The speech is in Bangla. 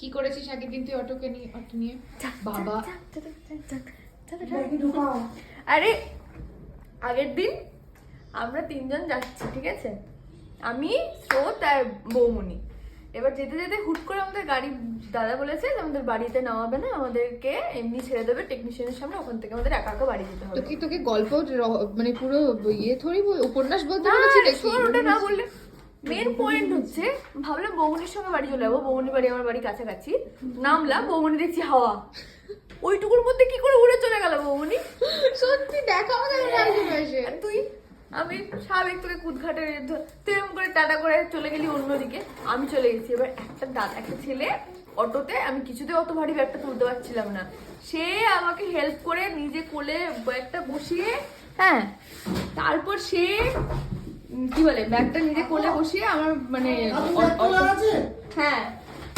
কি করেছিস আগের দিন তুই অটো নিয়ে? বাবা আরে আগের দিন আমরা 3 জন যাচ্ছি, ঠিক আছে? আমি, স্রোত আর বৌমনি। এবার যেতে যেতে হুট করে আমাদের গাড়ি দাদা বলেছে যে আমাদের বাড়িতে নামাবে না, আমাদেরকে এমনি ছেড়ে দেবে টেকনিশিয়ানের সামনে, ওখান থেকে আমাদের একা একা বাড়ি যেতে হবে। তোকে গল্প মানে পুরো ইয়ে থরি উপন্যাস বলতে বলেছি নাকি? ওটা না বললে মেন পয়েন্ট হচ্ছে, ভাবলাম বৌমনির সঙ্গে বাড়ি চলে যাবো, বৌমনির বাড়ি আমার বাড়ি কাছাকাছি। নামলাম, বৌমনি দেখছি হাওয়া, ওইটুকুর মধ্যে কি করে উড়ে চলে গেল বৌমনি। সত্যি দেখা আমাদের আশেপাশে। তুই আমি স্বাভাবিক তোকে কুদঘাটে তুই এরকম করে টাটা করে চলে গেলি অন্যদিকে, আমি চলে গেছি। এবার একটা ছেলে অটোতে, আমি কিছুতে অত ভারী ব্যাগটা তুলতে পারছিলাম না, সে আমাকে হেল্প করে নিজে কোলে ব্যাগটা বসিয়ে, হ্যাঁ তারপর সে কি বলে ব্যাগটা নিজে কোলে বসিয়ে আমার মানে হ্যাঁ